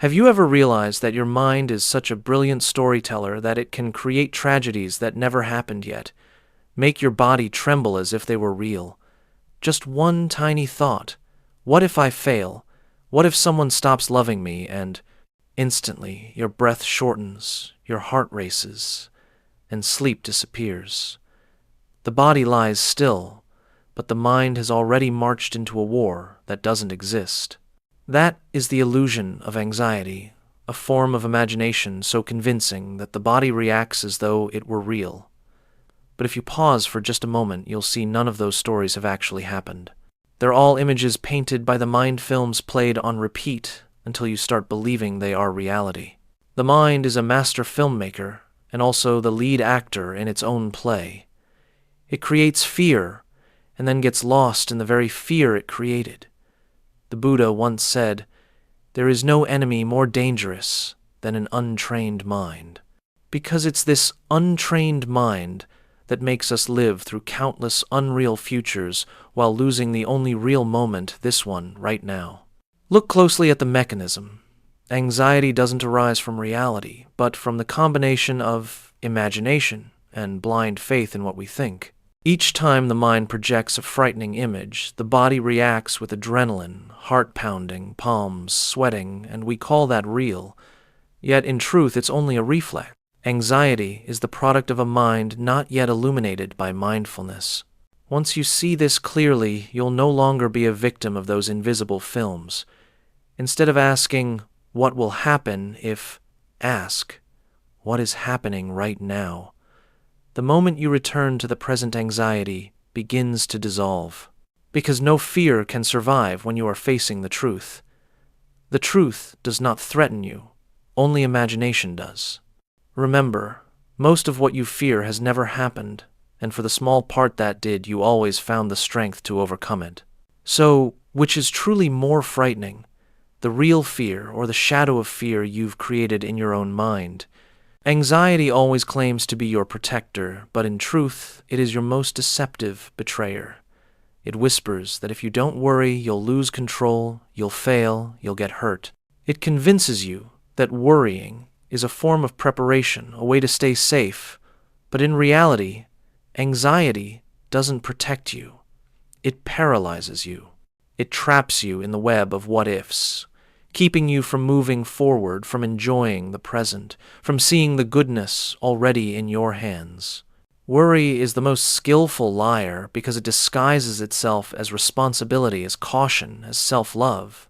Have you ever realized that your mind is such a brilliant storyteller that it can create tragedies that never happened yet, make your body tremble as if they were real? Just one tiny thought. What if I fail? What if someone stops loving me? And instantly your breath shortens, your heart races, and sleep disappears. The body lies still, but the mind has already marched into a war that doesn't exist. That is the illusion of anxiety, a form of imagination so convincing that the body reacts as though it were real. But if you pause for just a moment, you'll see none of those stories have actually happened. They're all images painted by the mind films played on repeat until you start believing they are reality. The mind is a master filmmaker and also the lead actor in its own play. It creates fear and then gets lost in the very fear it created. The Buddha once said, "There is no enemy more dangerous than an untrained mind," because it's this untrained mind that makes us live through countless unreal futures while losing the only real moment, this one, right now. Look closely at the mechanism. Anxiety doesn't arise from reality, but from the combination of imagination and blind faith in what we think. Each time the mind projects a frightening image, the body reacts with adrenaline, heart pounding, palms sweating, and we call that real. Yet in truth, it's only a reflex. Anxiety is the product of a mind not yet illuminated by mindfulness. Once you see this clearly, you'll no longer be a victim of those invisible films. Instead of asking, "What will happen if?" ask, "What is happening right now?" The moment you return to the present, anxiety begins to dissolve. Because no fear can survive when you are facing the truth. The truth does not threaten you, only imagination does. Remember, most of what you fear has never happened, and for the small part that did, you always found the strength to overcome it. So, which is truly more frightening, the real fear or the shadow of fear you've created in your own mind? Anxiety always claims to be your protector, but in truth, it is your most deceptive betrayer. It whispers that if you don't worry, you'll lose control, you'll fail, you'll get hurt. It convinces you that worrying is a form of preparation, a way to stay safe, but in reality, anxiety doesn't protect you. It paralyzes you. It traps you in the web of what-ifs, keeping you from moving forward, from enjoying the present, from seeing the goodness already in your hands. Worry is the most skillful liar because it disguises itself as responsibility, as caution, as self-love.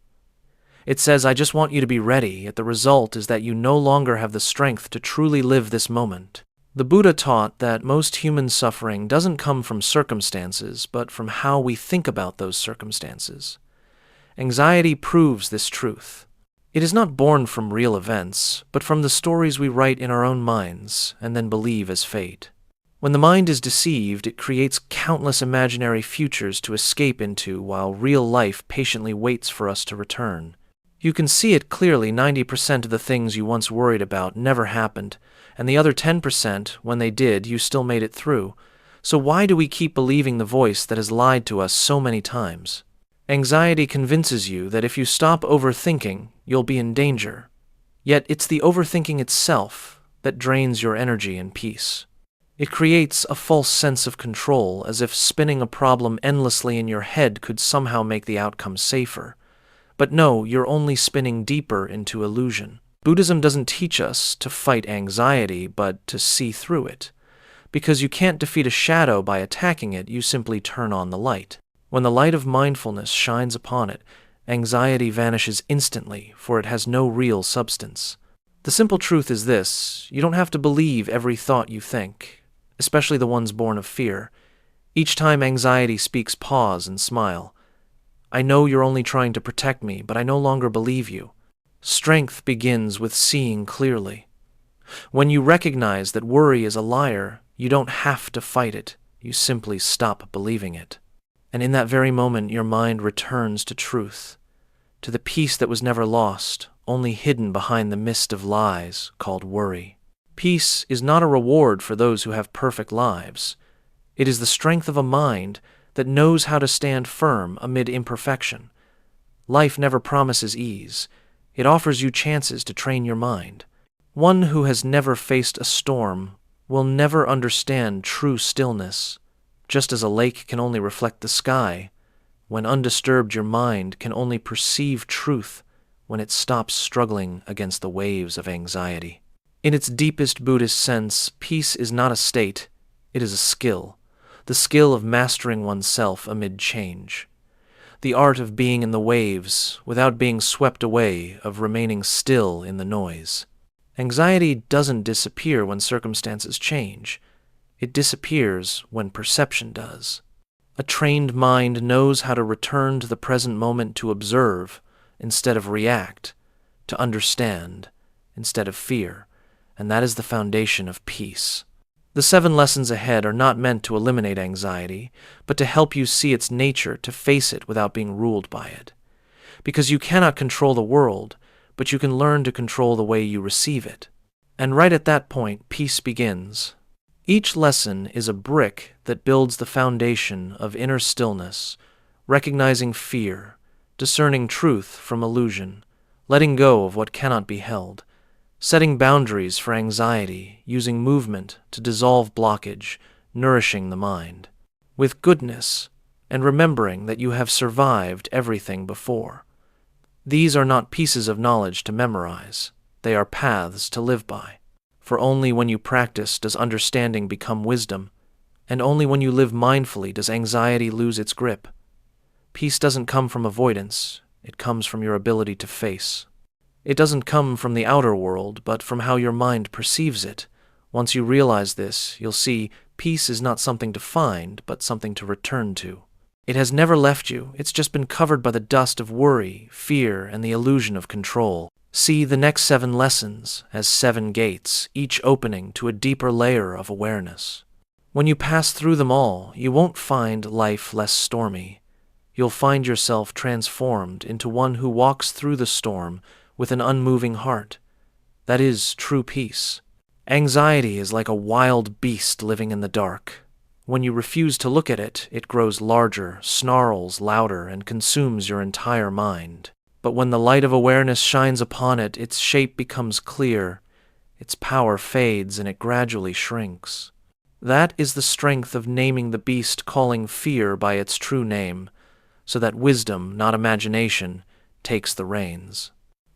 It says, "I just want you to be ready," yet the result is that you no longer have the strength to truly live this moment. The Buddha taught that most human suffering doesn't come from circumstances, but from how we think about those circumstances. Anxiety proves this truth. It is not born from real events, but from the stories we write in our own minds and then believe as fate. When the mind is deceived, it creates countless imaginary futures to escape into while real life patiently waits for us to return. You can see it clearly. 90% of the things you once worried about never happened, and the other 10%, when they did, you still made it through. So why do we keep believing the voice that has lied to us so many times? Anxiety convinces you that if you stop overthinking, you'll be in danger. Yet it's the overthinking itself that drains your energy and peace. It creates a false sense of control, as if spinning a problem endlessly in your head could somehow make the outcome safer. But no, you're only spinning deeper into illusion. Buddhism doesn't teach us to fight anxiety, but to see through it. Because you can't defeat a shadow by attacking it, you simply turn on the light. When the light of mindfulness shines upon it, anxiety vanishes instantly, for it has no real substance. The simple truth is this: you don't have to believe every thought you think, especially the ones born of fear. Each time anxiety speaks, pause and smile. I know you're only trying to protect me, but I no longer believe you. Strength begins with seeing clearly. When you recognize that worry is a liar, you don't have to fight it. You simply stop believing it. And in that very moment, your mind returns to truth, to the peace that was never lost, only hidden behind the mist of lies called worry. Peace is not a reward for those who have perfect lives. It is the strength of a mind that knows how to stand firm amid imperfection. Life never promises ease. It offers you chances to train your mind. One who has never faced a storm will never understand true stillness. Just as a lake can only reflect the sky, when undisturbed your mind can only perceive truth when it stops struggling against the waves of anxiety. In its deepest Buddhist sense, peace is not a state, it is a skill, the skill of mastering oneself amid change. The art of being in the waves without being swept away, of remaining still in the noise. Anxiety doesn't disappear when circumstances change. It disappears when perception does. A trained mind knows how to return to the present moment, to observe instead of react, to understand instead of fear, and that is the foundation of peace. The 7 lessons ahead are not meant to eliminate anxiety, but to help you see its nature, to face it without being ruled by it. Because you cannot control the world, but you can learn to control the way you receive it. And right at that point, peace begins. Each lesson is a brick that builds the foundation of inner stillness, recognizing fear, discerning truth from illusion, letting go of what cannot be held, setting boundaries for anxiety, using movement to dissolve blockage, nourishing the mind with goodness, and remembering that you have survived everything before. These are not pieces of knowledge to memorize, they are paths to live by. For only when you practice does understanding become wisdom, and only when you live mindfully does anxiety lose its grip. Peace doesn't come from avoidance, it comes from your ability to face. It doesn't come from the outer world, but from how your mind perceives it. Once you realize this, you'll see peace is not something to find, but something to return to. It has never left you, it's just been covered by the dust of worry, fear, and the illusion of control. See the next 7 lessons as 7 gates, each opening to a deeper layer of awareness. When you pass through them all, you won't find life less stormy. You'll find yourself transformed into one who walks through the storm with an unmoving heart. That is true peace. Anxiety is like a wild beast living in the dark. When you refuse to look at it, it grows larger, snarls louder, and consumes your entire mind. But when the light of awareness shines upon it, its shape becomes clear, its power fades, and it gradually shrinks. That is the strength of naming the beast, calling fear by its true name, so that wisdom, not imagination, takes the reins.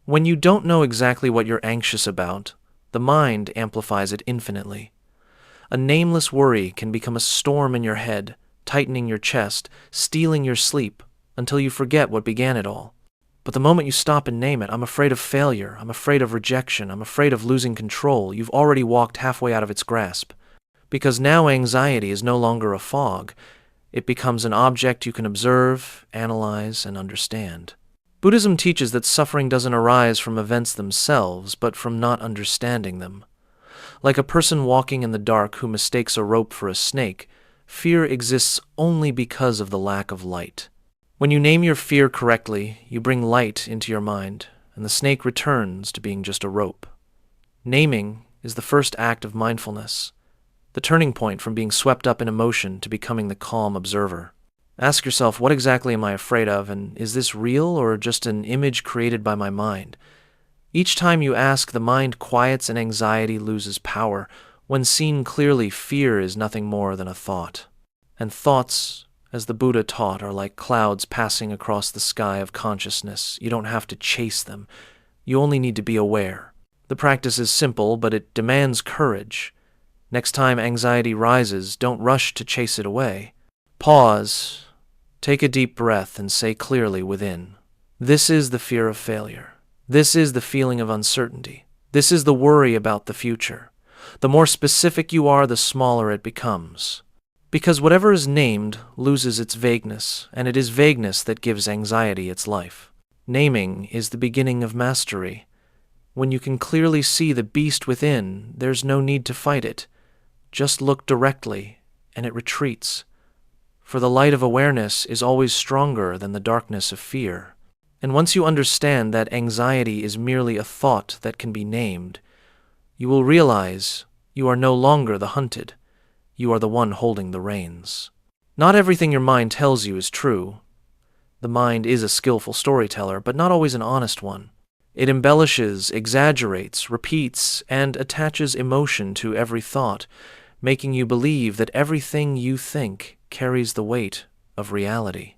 When you don't know exactly what you're anxious about, the mind amplifies it infinitely. A nameless worry can become a storm in your head, tightening your chest, stealing your sleep, until you forget what began it all. But the moment you stop and name it, I'm afraid of failure, I'm afraid of rejection, I'm afraid of losing control, you've already walked halfway out of its grasp. Because now anxiety is no longer a fog. It becomes an object you can observe, analyze, and understand. Buddhism teaches that suffering doesn't arise from events themselves, but from not understanding them. Like a person walking in the dark who mistakes a rope for a snake, fear exists only because of the lack of light. When you name your fear correctly, you bring light into your mind, and the snake returns to being just a rope. Naming is the first act of mindfulness, the turning point from being swept up in emotion to becoming the calm observer. Ask yourself, what exactly am I afraid of, and is this real or just an image created by my mind? Each time you ask, the mind quiets and anxiety loses power. When seen clearly, fear is nothing more than a thought. And thoughts, as the Buddha taught, are like clouds passing across the sky of consciousness. You don't have to chase them. You only need to be aware. The practice is simple, but it demands courage. Next time anxiety rises, don't rush to chase it away. Pause, take a deep breath, and say clearly within, this is the fear of failure. This is the feeling of uncertainty. This is the worry about the future. The more specific you are, the smaller it becomes. Because whatever is named loses its vagueness, and it is vagueness that gives anxiety its life. Naming is the beginning of mastery. When you can clearly see the beast within, there's no need to fight it. Just look directly, and it retreats. For the light of awareness is always stronger than the darkness of fear. And once you understand that anxiety is merely a thought that can be named, you will realize you are no longer the hunted. You are the one holding the reins. Not everything your mind tells you is true. The mind is a skillful storyteller, but not always an honest one. It embellishes, exaggerates, repeats, and attaches emotion to every thought, making you believe that everything you think carries the weight of reality.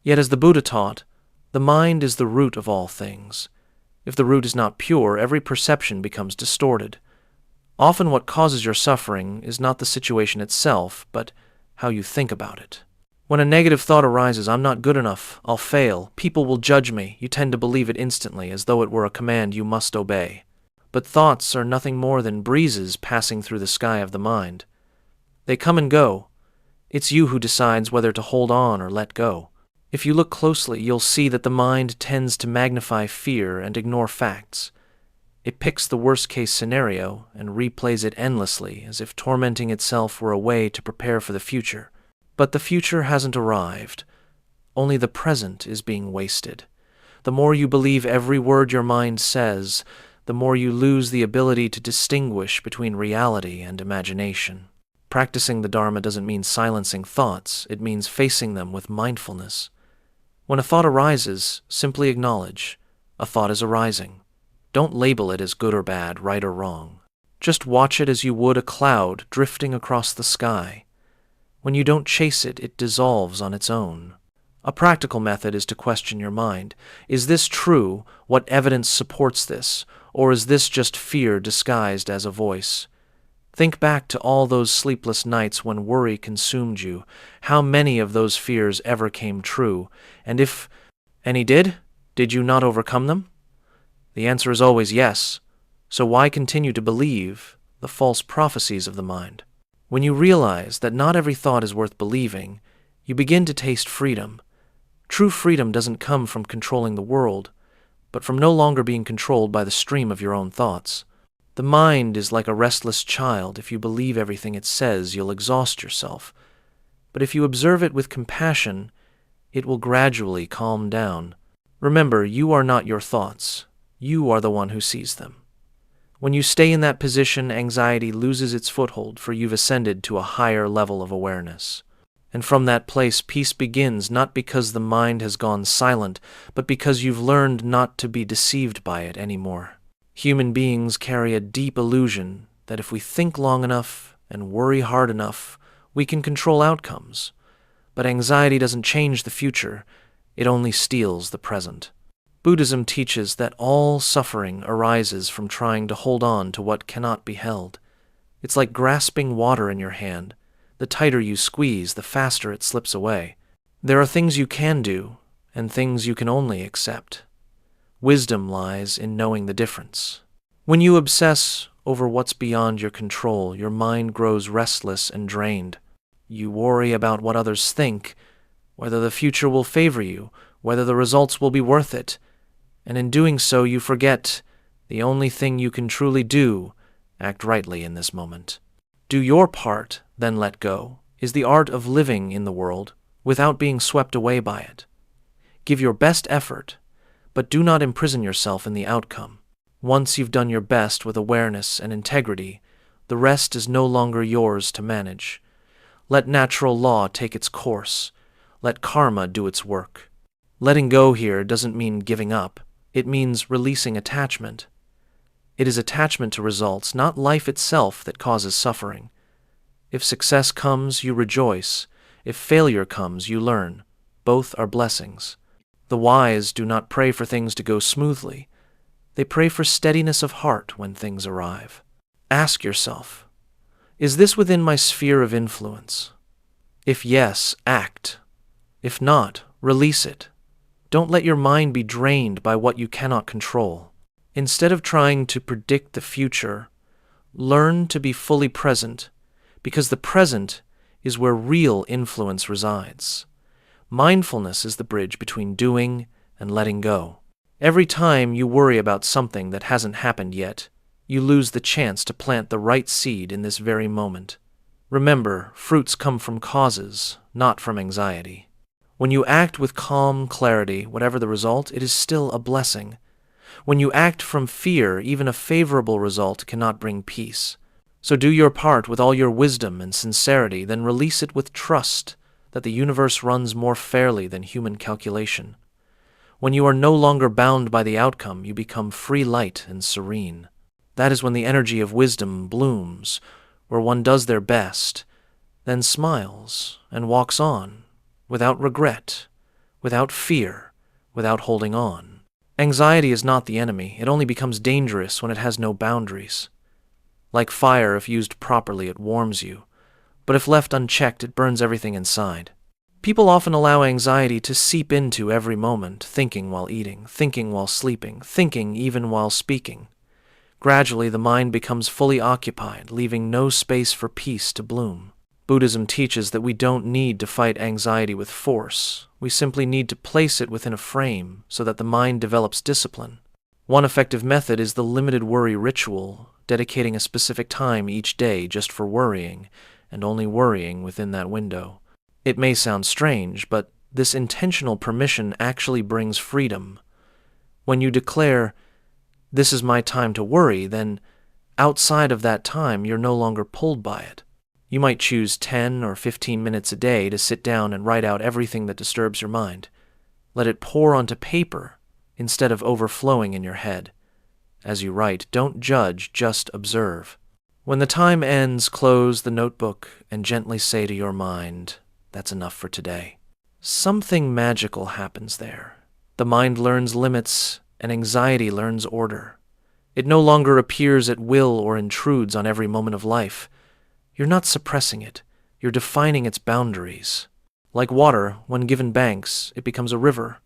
Yet as the Buddha taught, the mind is the root of all things. If the root is not pure, every perception becomes distorted. Often what causes your suffering is not the situation itself, but how you think about it. When a negative thought arises, "I'm not good enough, I'll fail, people will judge me," you tend to believe it instantly, as though it were a command you must obey. But thoughts are nothing more than breezes passing through the sky of the mind. They come and go. It's you who decides whether to hold on or let go. If you look closely, you'll see that the mind tends to magnify fear and ignore facts. It picks the worst-case scenario and replays it endlessly, as if tormenting itself were a way to prepare for the future. But the future hasn't arrived. Only the present is being wasted. The more you believe every word your mind says, the more you lose the ability to distinguish between reality and imagination. Practicing the Dharma doesn't mean silencing thoughts, it means facing them with mindfulness. When a thought arises, simply acknowledge, a thought is arising. Don't label it as good or bad, right or wrong. Just watch it as you would a cloud drifting across the sky. When you don't chase it, it dissolves on its own. A practical method is to question your mind. Is this true? What evidence supports this? Or is this just fear disguised as a voice? Think back to all those sleepless nights when worry consumed you. How many of those fears ever came true? And if any did you not overcome them? The answer is always yes. So why continue to believe the false prophecies of the mind? When you realize that not every thought is worth believing, you begin to taste freedom. True freedom doesn't come from controlling the world, but from no longer being controlled by the stream of your own thoughts. The mind is like a restless child. If you believe everything it says, you'll exhaust yourself. But if you observe it with compassion, it will gradually calm down. Remember, you are not your thoughts. You are the one who sees them. When you stay in that position, anxiety loses its foothold, for you've ascended to a higher level of awareness. And from that place, peace begins, not because the mind has gone silent, but because you've learned not to be deceived by it anymore. Human beings carry a deep illusion that if we think long enough and worry hard enough, we can control outcomes. But anxiety doesn't change the future, it only steals the present. Buddhism teaches that all suffering arises from trying to hold on to what cannot be held. It's like grasping water in your hand. The tighter you squeeze, the faster it slips away. There are things you can do, and things you can only accept. Wisdom lies in knowing the difference. When you obsess over what's beyond your control, your mind grows restless and drained. You worry about what others think, whether the future will favor you, whether the results will be worth it. And in doing so, you forget the only thing you can truly do: act rightly in this moment. Do your part, then let go, is the art of living in the world without being swept away by it. Give your best effort, but do not imprison yourself in the outcome. Once you've done your best with awareness and integrity, the rest is no longer yours to manage. Let natural law take its course. Let karma do its work. Letting go here doesn't mean giving up. It means releasing attachment. It is attachment to results, not life itself, that causes suffering. If success comes, you rejoice. If failure comes, you learn. Both are blessings. The wise do not pray for things to go smoothly. They pray for steadiness of heart when things arrive. Ask yourself, is this within my sphere of influence? If yes, act. If not, release it. Don't let your mind be drained by what you cannot control. Instead of trying to predict the future, learn to be fully present, because the present is where real influence resides. Mindfulness is the bridge between doing and letting go. Every time you worry about something that hasn't happened yet, you lose the chance to plant the right seed in this very moment. Remember, fruits come from causes, not from anxiety. When you act with calm clarity, whatever the result, it is still a blessing. When you act from fear, even a favorable result cannot bring peace. So do your part with all your wisdom and sincerity, then release it with trust that the universe runs more fairly than human calculation. When you are no longer bound by the outcome, you become free light and serene. That is when the energy of wisdom blooms, where one does their best, then smiles and walks on, without regret, without fear, without holding on. Anxiety is not the enemy. It only becomes dangerous when it has no boundaries. Like fire, if used properly, it warms you, but if left unchecked, it burns everything inside. People often allow anxiety to seep into every moment, thinking while eating, thinking while sleeping, thinking even while speaking. Gradually, the mind becomes fully occupied, leaving no space for peace to bloom. Buddhism teaches that we don't need to fight anxiety with force. We simply need to place it within a frame so that the mind develops discipline. One effective method is the limited worry ritual, dedicating a specific time each day just for worrying, and only worrying within that window. It may sound strange, but this intentional permission actually brings freedom. When you declare, "This is my time to worry," then outside of that time, you're no longer pulled by it. You might choose 10 or 15 minutes a day to sit down and write out everything that disturbs your mind. Let it pour onto paper instead of overflowing in your head. As you write, don't judge, just observe. When the time ends, close the notebook and gently say to your mind, "That's enough for today." Something magical happens there. The mind learns limits, and anxiety learns order. It no longer appears at will or intrudes on every moment of life. You're not suppressing it. You're defining its boundaries. Like water, when given banks, it becomes a river.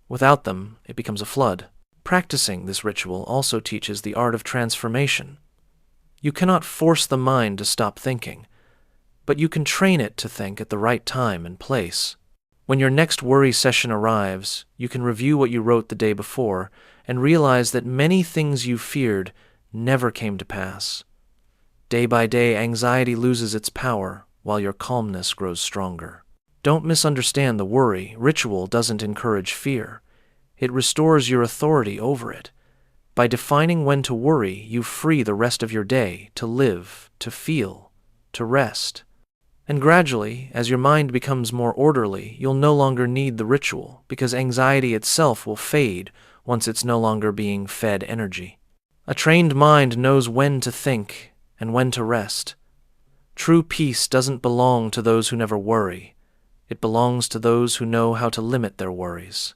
Without them, it becomes a flood. Practicing this ritual also teaches the art of transformation. You cannot force the mind to stop thinking, but you can train it to think at the right time and place. When your next worry session arrives, you can review what you wrote the day before and realize that many things you feared never came to pass. Day by day, anxiety loses its power while your calmness grows stronger. Don't misunderstand the worry. Ritual doesn't encourage fear. It restores your authority over it. By defining when to worry, you free the rest of your day to live, to feel, to rest. And gradually, as your mind becomes more orderly, you'll no longer need the ritual, because anxiety itself will fade once it's no longer being fed energy. A trained mind knows when to think and when to rest. True peace doesn't belong to those who never worry. It belongs to those who know how to limit their worries.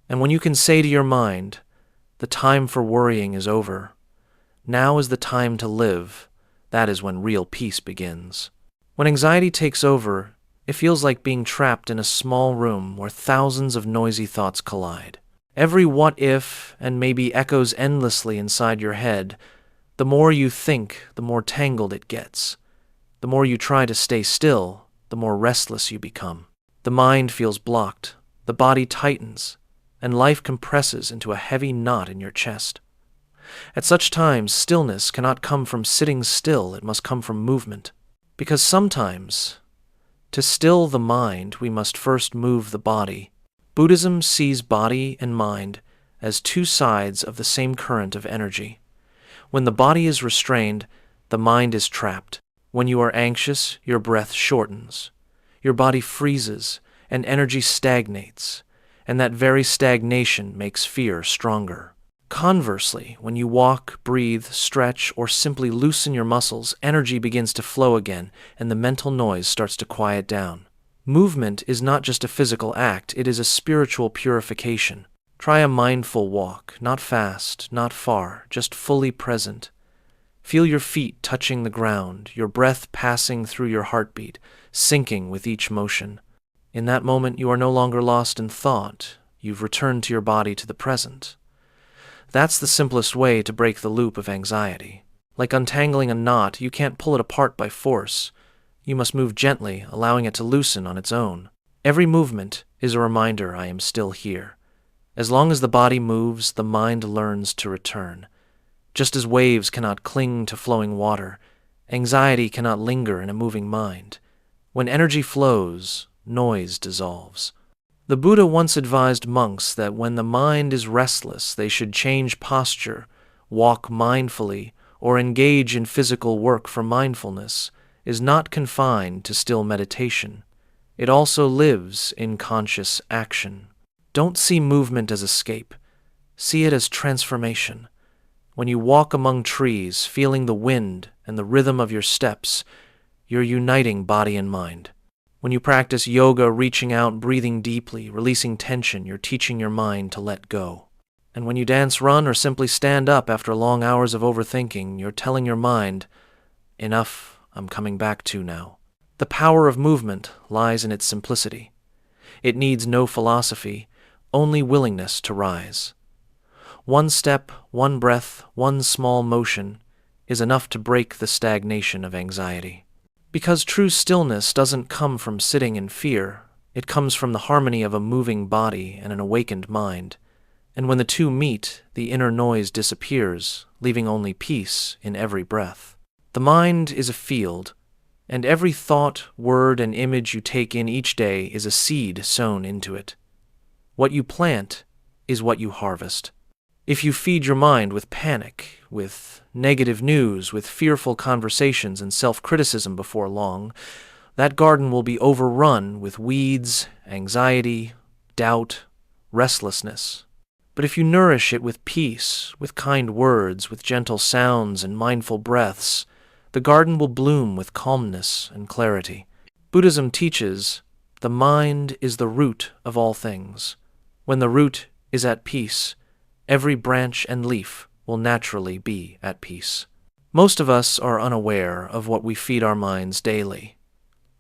And when you can say to your mind, "The time for worrying is over. Now is the time to live," that is when real peace begins. When anxiety takes over, it feels like being trapped in a small room where thousands of noisy thoughts collide. Every what if and maybe echoes endlessly inside your head. The more you think, the more tangled it gets. The more you try to stay still, the more restless you become. The mind feels blocked, the body tightens, and life compresses into a heavy knot in your chest. At such times, stillness cannot come from sitting still, it must come from movement. Because sometimes, to still the mind, we must first move the body. Buddhism sees body and mind as two sides of the same current of energy. When the body is restrained, the mind is trapped. When you are anxious, your breath shortens. Your body freezes, and energy stagnates, and that very stagnation makes fear stronger. Conversely, when you walk, breathe, stretch, or simply loosen your muscles, energy begins to flow again, and the mental noise starts to quiet down. Movement is not just a physical act, it is a spiritual purification. Try a mindful walk, not fast, not far, just fully present. Feel your feet touching the ground, your breath passing through your heartbeat, syncing with each motion. In that moment, you are no longer lost in thought. You've returned to your body, to the present. That's the simplest way to break the loop of anxiety. Like untangling a knot, you can't pull it apart by force. You must move gently, allowing it to loosen on its own. Every movement is a reminder I am still here. As long as the body moves, the mind learns to return. Just as waves cannot cling to flowing water, anxiety cannot linger in a moving mind. When energy flows, noise dissolves. The Buddha once advised monks that when the mind is restless, they should change posture, walk mindfully, or engage in physical work, for mindfulness is not confined to still meditation. It also lives in conscious action. Don't see movement as escape. See it as transformation. When you walk among trees, feeling the wind and the rhythm of your steps, you're uniting body and mind. When you practice yoga, reaching out, breathing deeply, releasing tension, you're teaching your mind to let go. And when you dance, run, or simply stand up after long hours of overthinking, you're telling your mind, enough, I'm coming back to now. The power of movement lies in its simplicity. It needs no philosophy, only willingness to rise. One step, one breath, one small motion is enough to break the stagnation of anxiety. Because true stillness doesn't come from sitting in fear, it comes from the harmony of a moving body and an awakened mind. And when the two meet, the inner noise disappears, leaving only peace in every breath. The mind is a field, and every thought, word, and image you take in each day is a seed sown into it. What you plant is what you harvest. If you feed your mind with panic, with negative news, with fearful conversations and self-criticism before long, that garden will be overrun with weeds, anxiety, doubt, restlessness. But if you nourish it with peace, with kind words, with gentle sounds and mindful breaths, the garden will bloom with calmness and clarity. Buddhism teaches, the mind is the root of all things. When the root is at peace, every branch and leaf will naturally be at peace. Most of us are unaware of what we feed our minds daily.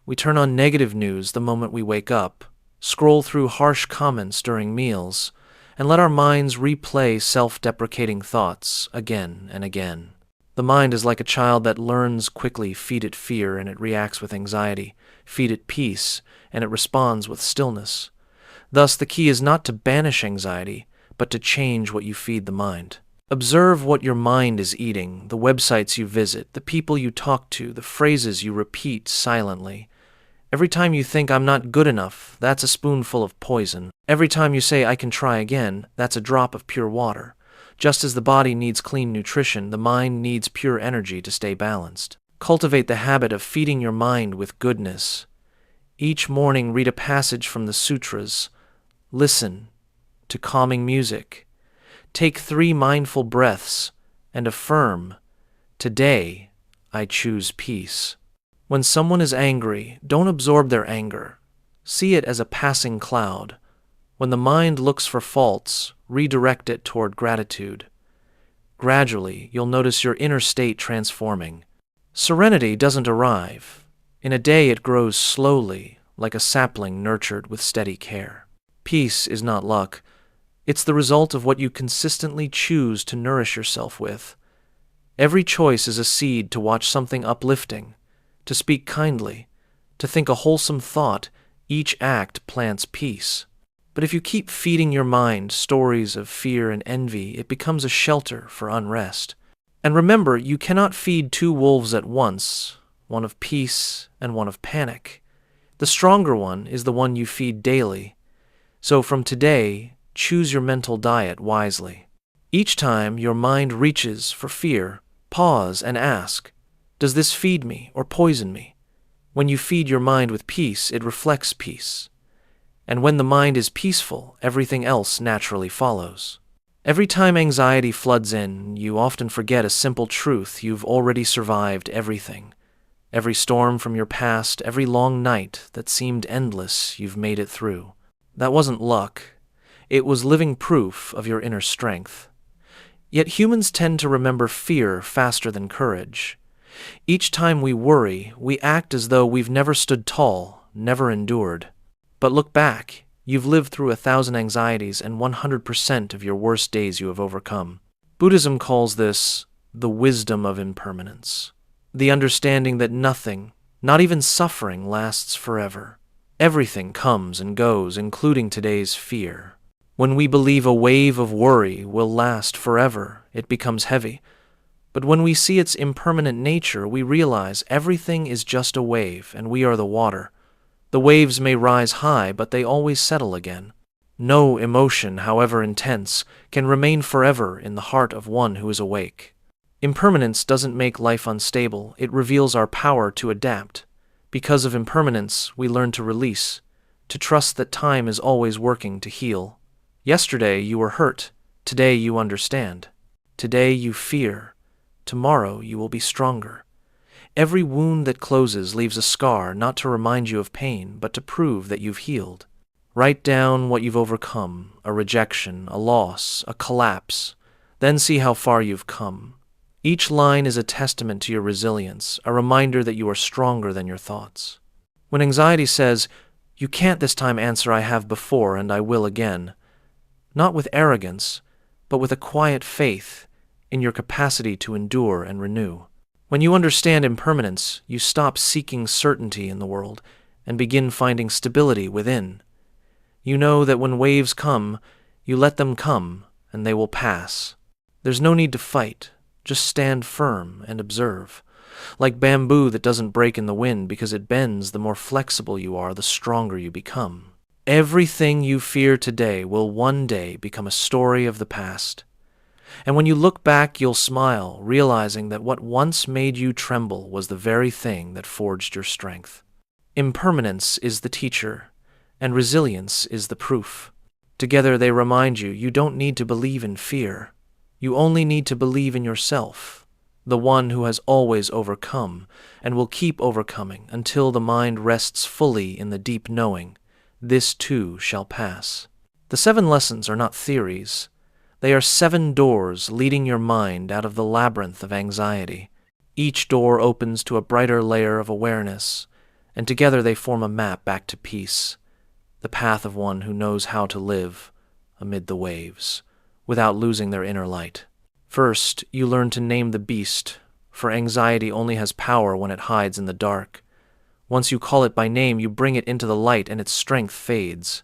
We turn on negative news the moment we wake up, scroll through harsh comments during meals, and let our minds replay self-deprecating thoughts again and again. The mind is like a child that learns quickly. Feed it fear and it reacts with anxiety. Feed it peace and it responds with stillness. Thus, the key is not to banish anxiety, but to change what you feed the mind. Observe what your mind is eating, the websites you visit, the people you talk to, the phrases you repeat silently. Every time you think, I'm not good enough, that's a spoonful of poison. Every time you say, I can try again, that's a drop of pure water. Just as the body needs clean nutrition, the mind needs pure energy to stay balanced. Cultivate the habit of feeding your mind with goodness. Each morning, read a passage from the sutras. Listen to calming music. Take 3 mindful breaths and affirm, today I choose peace. When someone is angry, don't absorb their anger. See it as a passing cloud. When the mind looks for faults, redirect it toward gratitude. Gradually, you'll notice your inner state transforming. Serenity doesn't arrive. In a day, it grows slowly, like a sapling nurtured with steady care. Peace is not luck. It's the result of what you consistently choose to nourish yourself with. Every choice is a seed to watch something uplifting, to speak kindly, to think a wholesome thought. Each act plants peace. But if you keep feeding your mind stories of fear and envy, it becomes a shelter for unrest. And remember, you cannot feed 2 wolves at once, one of peace and one of panic. The stronger one is the one you feed daily. So from today, choose your mental diet wisely. Each time your mind reaches for fear, pause and ask, does this feed me or poison me? When you feed your mind with peace, it reflects peace. And when the mind is peaceful, everything else naturally follows. Every time anxiety floods in, you often forget a simple truth: you've already survived everything. Every storm from your past, every long night that seemed endless, you've made it through. That wasn't luck. It was living proof of your inner strength. Yet humans tend to remember fear faster than courage. Each time we worry, we act as though we've never stood tall, never endured. But look back. You've lived through 1,000 anxieties and 100% of your worst days you have overcome. Buddhism calls this the wisdom of impermanence, the understanding that nothing, not even suffering, lasts forever. Everything comes and goes, including today's fear. When we believe a wave of worry will last forever, it becomes heavy. But when we see its impermanent nature, we realize everything is just a wave, and we are the water. The waves may rise high, but they always settle again. No emotion, however intense, can remain forever in the heart of one who is awake. Impermanence doesn't make life unstable, it reveals our power to adapt. Because of impermanence, we learn to release, to trust that time is always working to heal. Yesterday you were hurt. Today you understand. Today you fear. Tomorrow you will be stronger. Every wound that closes leaves a scar, not to remind you of pain, but to prove that you've healed. Write down what you've overcome, a rejection, a loss, a collapse. Then see how far you've come. Each line is a testament to your resilience, a reminder that you are stronger than your thoughts. When anxiety says, "You can't this time answer I have before and I will again," not with arrogance, but with a quiet faith in your capacity to endure and renew. When you understand impermanence, you stop seeking certainty in the world and begin finding stability within. You know that when waves come, you let them come and they will pass. There's no need to fight, just stand firm and observe. Like bamboo that doesn't break in the wind because it bends, the more flexible you are, the stronger you become. Everything you fear today will one day become a story of the past. And when you look back, you'll smile, realizing that what once made you tremble was the very thing that forged your strength. Impermanence is the teacher, and resilience is the proof. Together they remind you you don't need to believe in fear. You only need to believe in yourself, the one who has always overcome and will keep overcoming until the mind rests fully in the deep knowing, this too shall pass. The 7 lessons are not theories. They are 7 doors leading your mind out of the labyrinth of anxiety. Each door opens to a brighter layer of awareness, and together they form a map back to peace, the path of one who knows how to live amid the waves, without losing their inner light. First, you learn to name the beast, for anxiety only has power when it hides in the dark. Once you call it by name, you bring it into the light and its strength fades.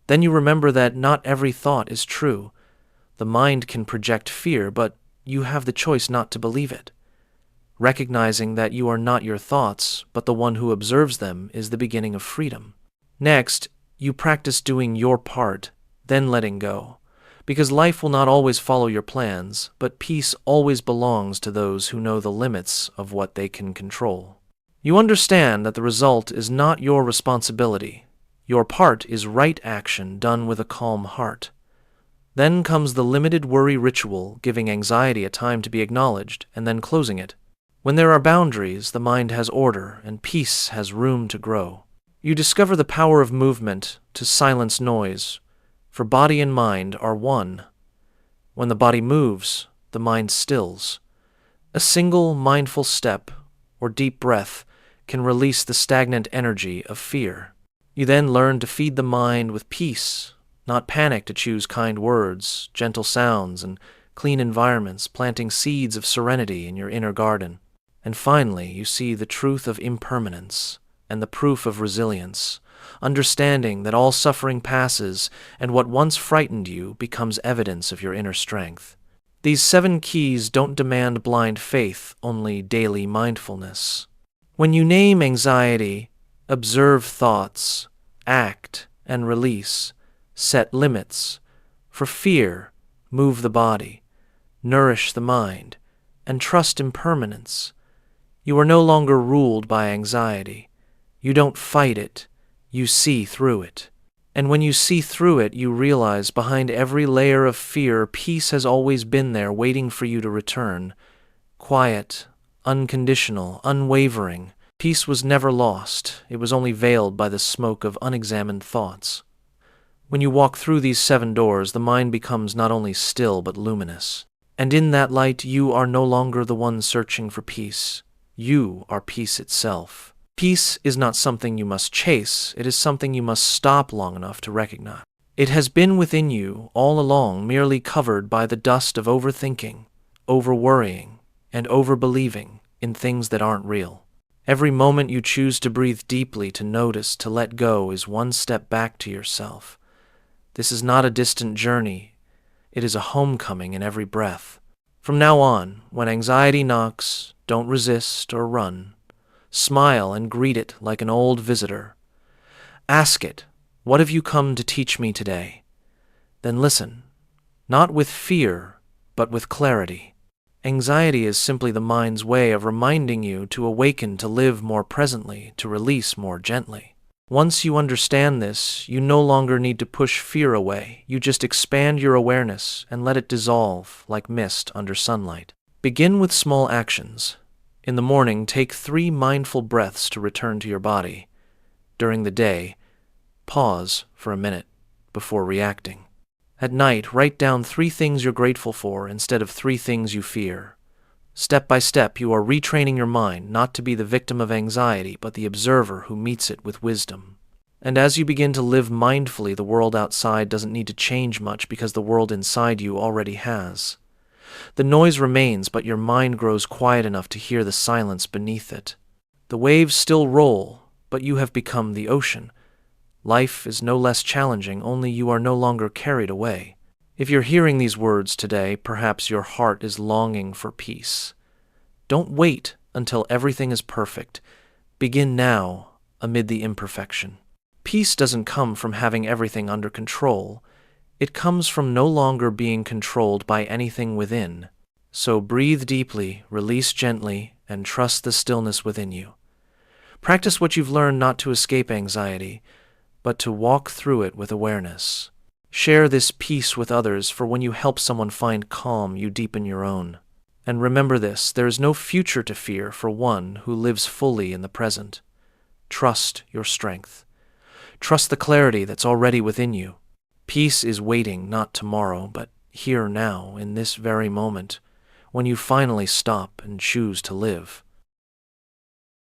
Then you remember that not every thought is true. The mind can project fear, but you have the choice not to believe it. Recognizing that you are not your thoughts, but the one who observes them, is the beginning of freedom. Next, you practice doing your part, then letting go. Because life will not always follow your plans, but peace always belongs to those who know the limits of what they can control. You understand that the result is not your responsibility. Your part is right action done with a calm heart. Then comes the limited worry ritual, giving anxiety a time to be acknowledged and then closing it. When there are boundaries, the mind has order and peace has room to grow. You discover the power of movement to silence noise, for body and mind are one. When the body moves, the mind stills. A single mindful step or deep breath can release the stagnant energy of fear. You then learn to feed the mind with peace, not panic, to choose kind words, gentle sounds, and clean environments, planting seeds of serenity in your inner garden. And finally, you see the truth of impermanence and the proof of resilience, understanding that all suffering passes and what once frightened you becomes evidence of your inner strength. These 7 keys don't demand blind faith, only daily mindfulness. When you name anxiety, observe thoughts, act and release, set limits. For fear, move the body, nourish the mind, and trust impermanence. You are no longer ruled by anxiety. You don't fight it. You see through it. And when you see through it, you realize behind every layer of fear, peace has always been there waiting for you to return. Quiet, unconditional, unwavering. Peace was never lost. It was only veiled by the smoke of unexamined thoughts. When you walk through these 7 doors, the mind becomes not only still but luminous. And in that light, you are no longer the one searching for peace. You are peace itself. Peace is not something you must chase, it is something you must stop long enough to recognize. It has been within you all along, merely covered by the dust of overthinking, overworrying, and overbelieving in things that aren't real. Every moment you choose to breathe deeply, to notice, to let go, is one step back to yourself. This is not a distant journey, it is a homecoming in every breath. From now on, when anxiety knocks, don't resist or run. Smile and greet it like an old visitor. Ask it, "What have you come to teach me today?" Then listen, not with fear, but with clarity. Anxiety is simply the mind's way of reminding you to awaken, to live more presently, to release more gently. Once you understand this, you no longer need to push fear away. You just expand your awareness and let it dissolve like mist under sunlight. Begin with small actions. In the morning, take 3 mindful breaths to return to your body. During the day, pause for a minute before reacting. At night, write down 3 things you're grateful for instead of 3 things you fear. Step by step, you are retraining your mind not to be the victim of anxiety, but the observer who meets it with wisdom. And as you begin to live mindfully, the world outside doesn't need to change much because the world inside you already has. The noise remains, but your mind grows quiet enough to hear the silence beneath it. The waves still roll, but you have become the ocean. Life is no less challenging, only you are no longer carried away. If you're hearing these words today, perhaps your heart is longing for peace. Don't wait until everything is perfect. Begin now, amid the imperfection. Peace doesn't come from having everything under control. It comes from no longer being controlled by anything within. So breathe deeply, release gently, and trust the stillness within you. Practice what you've learned not to escape anxiety, but to walk through it with awareness. Share this peace with others, for when you help someone find calm, you deepen your own. And remember this, there is no future to fear for one who lives fully in the present. Trust your strength. Trust the clarity that's already within you. Peace is waiting, not tomorrow, but here now, in this very moment, when you finally stop and choose to live.